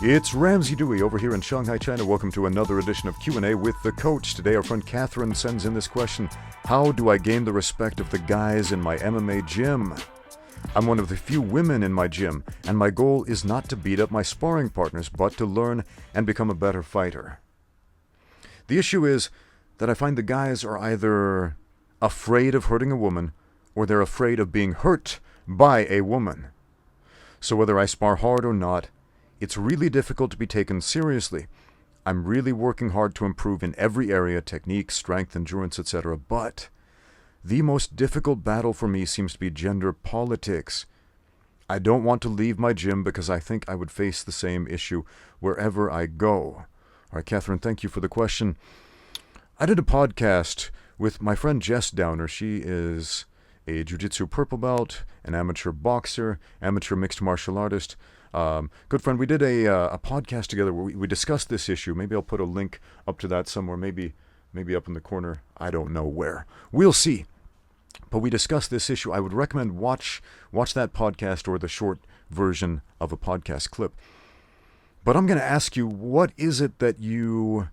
It's Ramsey Dewey over here in Shanghai, China. Welcome to another edition of Q&A with the Coach. Today our friend Catherine sends in this question: how do I gain the respect of the guys in my MMA gym? I'm one of the few women in my gym, and my goal is not to beat up my sparring partners, but to learn and become a better fighter. The issue is that I find the guys are either afraid of hurting a woman, or they're afraid of being hurt by a woman. So whether I spar hard or not, it's really difficult to be taken seriously. I'm really working hard to improve in every area: technique, strength, endurance, etc. But the most difficult battle for me seems to be gender politics. I don't want to leave my gym because I think I would face the same issue wherever I go. All right, Catherine, thank you for the question. I did a podcast with my friend Jess Downer. She is a jiu-jitsu purple belt, an amateur boxer, amateur mixed martial artist. Good friend. We did a podcast together where we discussed this issue. Maybe I'll put a link up to that somewhere. Maybe up in the corner. I don't know where. We'll see. But we discussed this issue. I would recommend watch that podcast or the short version of a podcast clip. But I'm going to ask you, what is it that you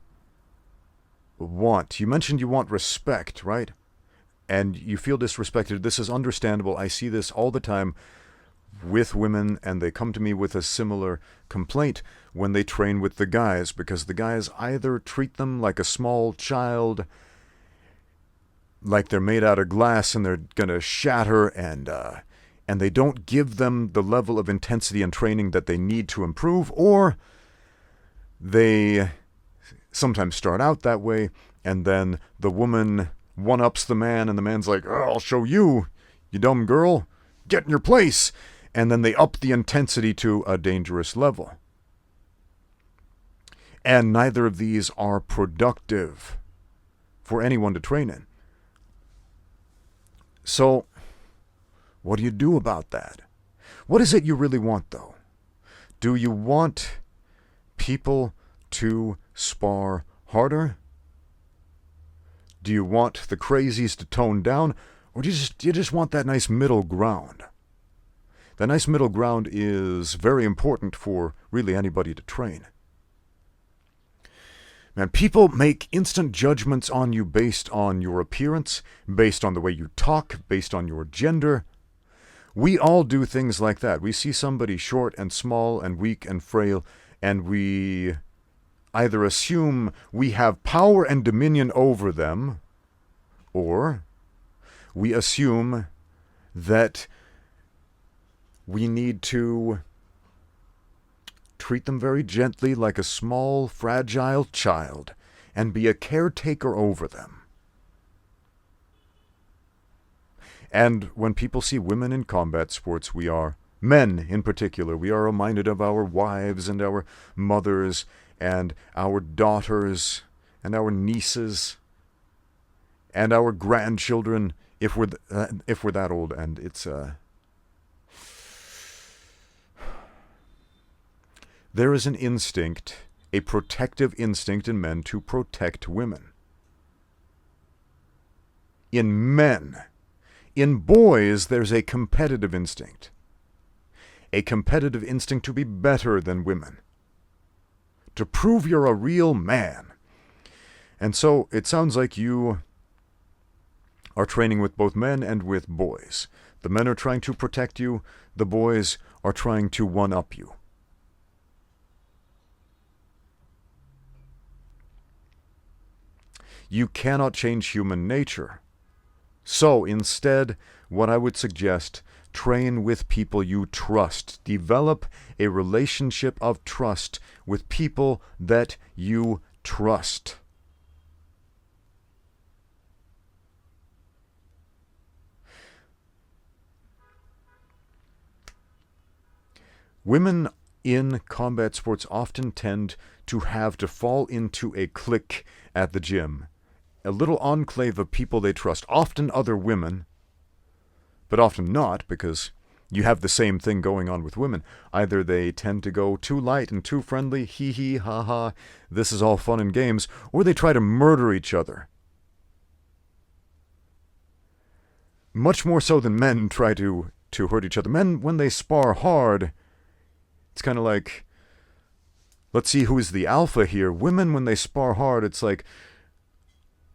want? You mentioned you want respect, right? And you feel disrespected. This is understandable. I see this all the time with women, and they come to me with a similar complaint when they train with the guys, because the guys either treat them like a small child, like they're made out of glass and they're gonna shatter, and they don't give them the level of intensity and training that they need to improve, or they sometimes start out that way, and then the woman one-ups the man, and the man's like, "Oh, I'll show you, you dumb girl, get in your place." And then they up the intensity to a dangerous level. And neither of these are productive for anyone to train in. So, what do you do about that? What is it you really want, though? Do you want people to spar harder? Do you want the crazies to tone down? Or do you just want that nice middle ground? That nice middle ground is very important for really anybody to train. Man, people make instant judgments on you based on your appearance, based on the way you talk, based on your gender. We all do things like that. We see somebody short and small and weak and frail, and we either assume we have power and dominion over them, or we assume that we need to treat them very gently, like a small, fragile child, and be a caretaker over them. And when people see women in combat sports, men in particular, we are reminded of our wives and our mothers and our daughters and our nieces and our grandchildren, if we're that old. And it's there is an instinct, a protective instinct in men to protect women. In men. In boys, there's a competitive instinct. A competitive instinct to be better than women. To prove you're a real man. And so it sounds like you are training with both men and with boys. The men are trying to protect you. The boys are trying to one-up you. You cannot change human nature. So instead, what I would suggest, train with people you trust. Develop a relationship of trust with people that you trust. Women in combat sports often tend to have to fall into a clique at the gym. A little enclave of people they trust, often other women, but often not, because you have the same thing going on with women. Either they tend to go too light and too friendly, hee hee, ha ha, this is all fun and games, or they try to murder each other. Much more so than men try to hurt each other. Men, when they spar hard, it's kind of like let's see who is the alpha here. Women, when they spar hard, it's like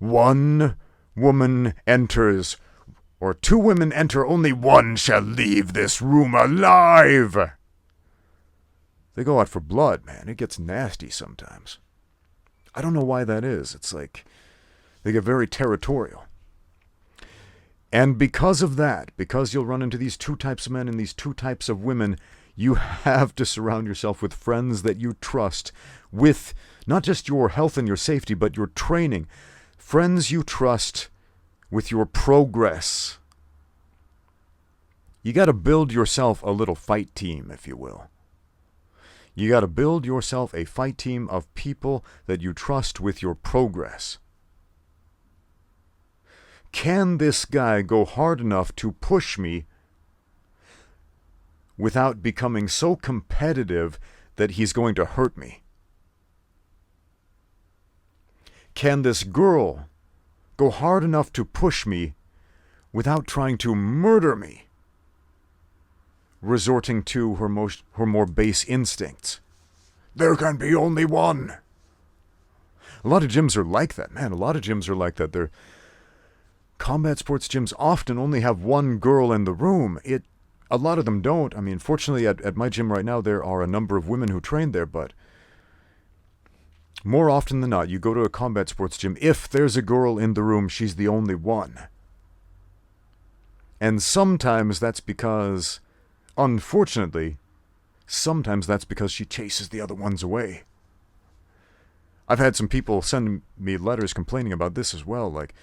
one woman enters, or two women enter, only one shall leave this room alive. They go out for blood, man. It gets nasty sometimes. I don't know why that is. It's like they get very territorial. And because of that, because you'll run into these two types of men and these two types of women, you have to surround yourself with friends that you trust with not just your health and your safety, but your training. Friends you trust with your progress. You got to build yourself a little fight team, if you will. You got to build yourself a fight team of people that you trust with your progress. Can this guy go hard enough to push me without becoming so competitive that he's going to hurt me? Can this girl go hard enough to push me without trying to murder me, resorting to her more base instincts? There can be only one. A lot of gyms are like that, man. A lot of gyms are like that. Combat sports gyms often only have one girl in the room. A lot of them don't. I mean, fortunately, at my gym right now, there are a number of women who train there, but more often than not, you go to a combat sports gym, if there's a girl in the room, she's the only one. And sometimes that's because, unfortunately, sometimes that's because she chases the other ones away. I've had some people send me letters complaining about this as well, like,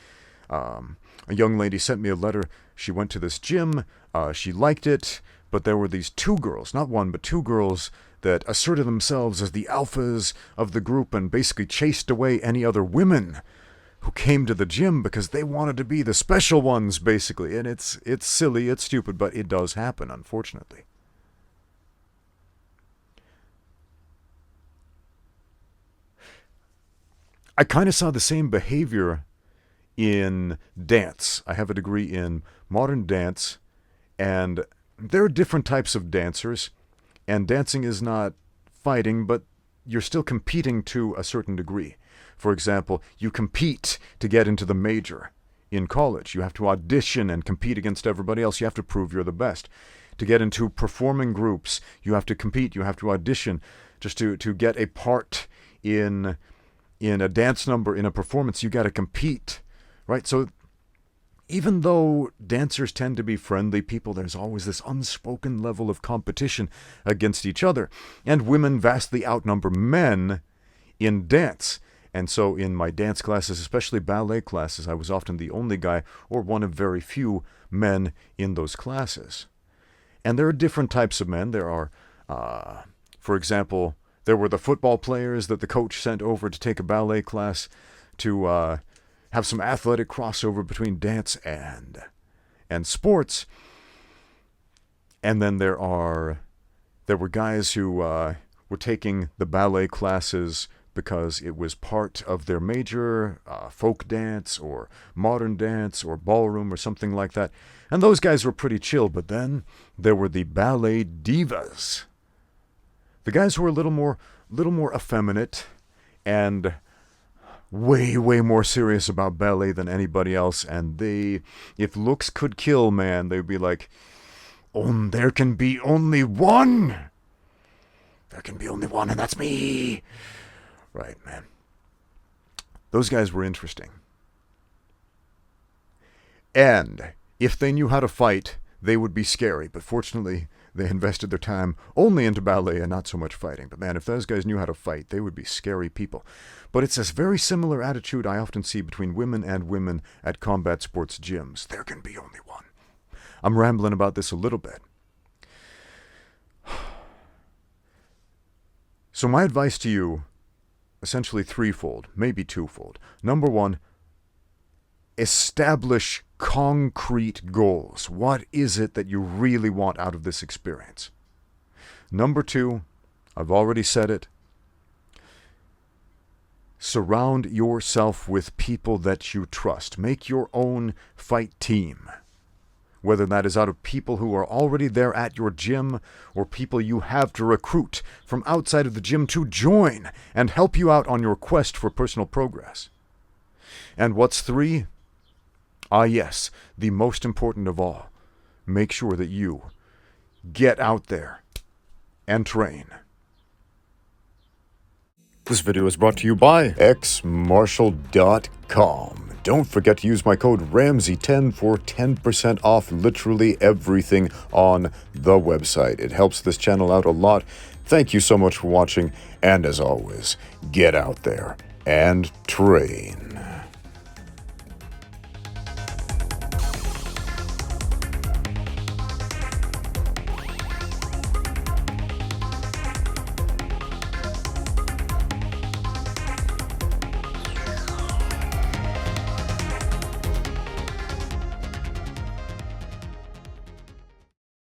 a young lady sent me a letter. She went to this gym. She liked it, but there were these two girls, not one, but two girls that asserted themselves as the alphas of the group and basically chased away any other women who came to the gym because they wanted to be the special ones, basically. And it's silly, it's stupid, but it does happen, unfortunately. I kind of saw the same behavior in dance. I have a degree in modern dance, and there are different types of dancers, and dancing is not fighting, but you're still competing to a certain degree. For example, you compete to get into the major in college. You have to audition and compete against everybody else. You have to prove you're the best. To get into performing groups, you have to compete, you have to audition just to get a part in a dance number, in a performance. You got to compete. Right, so even though dancers tend to be friendly people, there's always this unspoken level of competition against each other. And women vastly outnumber men in dance. And so in my dance classes, especially ballet classes, I was often the only guy or one of very few men in those classes. And there are different types of men. There are, for example, there were the football players that the coach sent over to take a ballet class to have some athletic crossover between dance and sports. And then there were guys who were taking the ballet classes because it was part of their major, folk dance or modern dance or ballroom or something like that. And those guys were pretty chill. But then there were the ballet divas, the guys who were a little more effeminate and way more serious about ballet than anybody else. And if looks could kill, man, they'd be like, "Oh, there can be only one. There can be only one, and that's me." Right, man. Those guys were interesting. And if they knew how to fight, they would be scary. But fortunately, they invested their time only into ballet and not so much fighting. But man, if those guys knew how to fight, they would be scary people. But it's this very similar attitude I often see between women and women at combat sports gyms. There can be only one. I'm rambling about this a little bit. So my advice to you, essentially threefold, maybe twofold. Number one, establish concrete goals. What is it that you really want out of this experience? Number two, I've already said it, surround yourself with people that you trust. Make your own fight team whether that is out of people who are already there at your gym or people you have to recruit from outside of the gym to join and help you out on your quest for personal progress. And what's 3? Yes, the most important of all. Make sure that you get out there and train. This video is brought to you by xmarshall.com. Don't forget to use my code Ramsey10 for 10% off literally everything on the website. It helps this channel out a lot. Thank you so much for watching, and as always, get out there and train.